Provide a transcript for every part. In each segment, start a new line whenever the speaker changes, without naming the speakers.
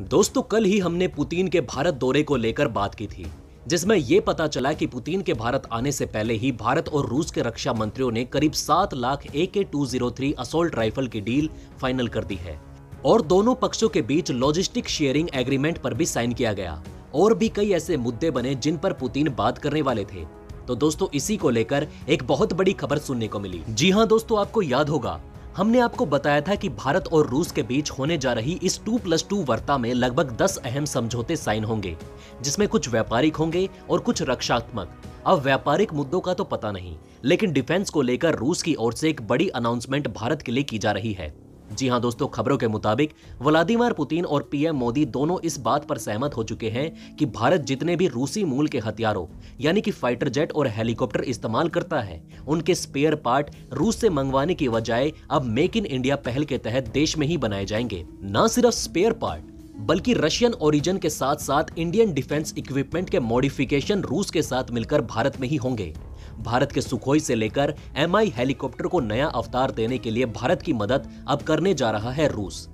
दोस्तों, कल ही हमने पुतिन के भारत दौरे को लेकर बात की थी, जिसमें यह पता चला कि पुतिन के भारत आने से पहले ही भारत और रूस के रक्षा मंत्रियों ने करीब 7 लाख AK-203 असॉल्ट राइफल की डील फाइनल कर दी है और दोनों पक्षों के बीच लॉजिस्टिक शेयरिंग एग्रीमेंट पर भी साइन किया गया। और भी कई ऐसे मुद्दे बने जिन पर पुतिन बात करने वाले थे। तो दोस्तों, इसी को लेकर एक बहुत बड़ी खबर सुनने को मिली। जी हां दोस्तों, आपको याद होगा हमने आपको बताया था कि भारत और रूस के बीच होने जा रही इस 2+2 वार्ता में लगभग 10 अहम समझौते साइन होंगे, जिसमें कुछ व्यापारिक होंगे और कुछ रक्षात्मक। अब व्यापारिक मुद्दों का तो पता नहीं, लेकिन डिफेंस को लेकर रूस की ओर से एक बड़ी अनाउंसमेंट भारत के लिए की जा रही है। जी हां दोस्तों, खबरों के मुताबिक व्लादिमीर पुतिन और पीएम मोदी दोनों इस बात पर सहमत हो चुके हैं कि भारत जितने भी रूसी मूल के हथियारों यानी कि फाइटर जेट और हेलीकॉप्टर इस्तेमाल करता है, उनके स्पेयर पार्ट रूस से मंगवाने की बजाय अब मेक इन इंडिया पहल के तहत देश में ही बनाए जाएंगे। न सिर्फ स्पेयर पार्ट, बल्कि रशियन ओरिजिन के साथ साथ इंडियन डिफेंस इक्विपमेंट के मॉडिफिकेशन रूस के साथ मिलकर भारत में ही होंगे। भारत के सुखोई से लेकर MI हेलीकॉप्टर को नया अवतार देने के लिए भारत की मदद अब करने जा रहा है रूस।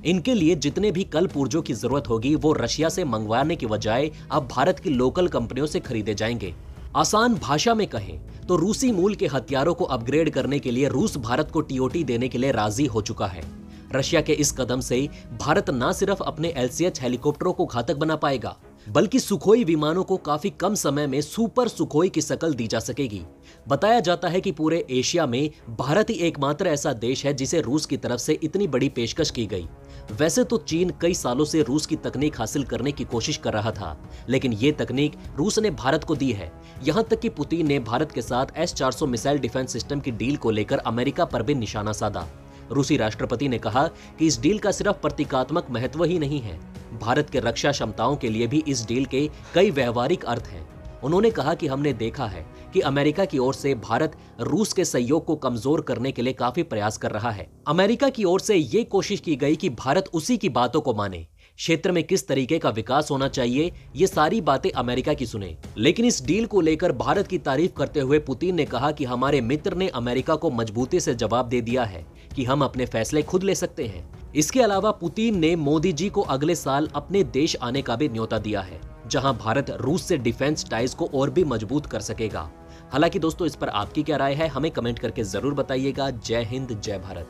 इनके लिए जितने भी कल पुर्जों की जरूरत होगी वो रशिया से मंगवाने की बजाय अब भारत की लोकल कंपनियों से खरीदे जाएंगे। आसान भाषा में कहें तो रूसी मूल के हथियारों को अपग्रेड करने के लिए रूस भारत को TOT देने के लिए राजी हो चुका है। रशिया के इस कदम से भारत न सिर्फ अपने LCH हेलीकॉप्टरों को घातक बना पाएगा, बल्कि सुखोई विमानों को काफी कम समय में सुपर सुखोई की शक्ल दी जा सकेगी। बताया जाता है कि पूरे एशिया में भारत ही एकमात्र ऐसा देश है जिसे रूस की तरफ से इतनी बड़ी पेशकश की गई। वैसे तो चीन कई सालों से रूस की तकनीक हासिल करने की कोशिश कर रहा था, लेकिन ये तकनीक रूस ने भारत को दी है। यहां तक कि पुतिन ने भारत के साथ S-400 मिसाइल डिफेंस सिस्टम की डील को लेकर अमेरिका पर भी निशाना साधा। रूसी राष्ट्रपति ने कहा कि इस डील का सिर्फ प्रतीकात्मक महत्व ही नहीं है, भारत के रक्षा क्षमताओं के लिए भी इस डील के कई व्यवहारिक अर्थ हैं। उन्होंने कहा कि हमने देखा है कि अमेरिका की ओर से भारत रूस के सहयोग को कमजोर करने के लिए काफी प्रयास कर रहा है। अमेरिका की ओर से ये कोशिश की गई कि भारत उसी की बातों को माने। क्षेत्र में किस तरीके का विकास होना चाहिए, ये सारी बातें अमेरिका की सुने। लेकिन इस डील को लेकर भारत की तारीफ करते हुए पुतिन ने कहा कि हमारे मित्र ने अमेरिका को मजबूती से जवाब दे दिया है कि हम अपने फैसले खुद ले सकते हैं। इसके अलावा पुतिन ने मोदी जी को अगले साल अपने देश आने का भी न्योता दिया है, जहां भारत रूस से डिफेंस टाइज को और भी मजबूत कर सकेगा। हालांकि दोस्तों, इस पर आपकी क्या राय है, हमें कमेंट करके जरूर बताइएगा। जय हिंद, जय भारत।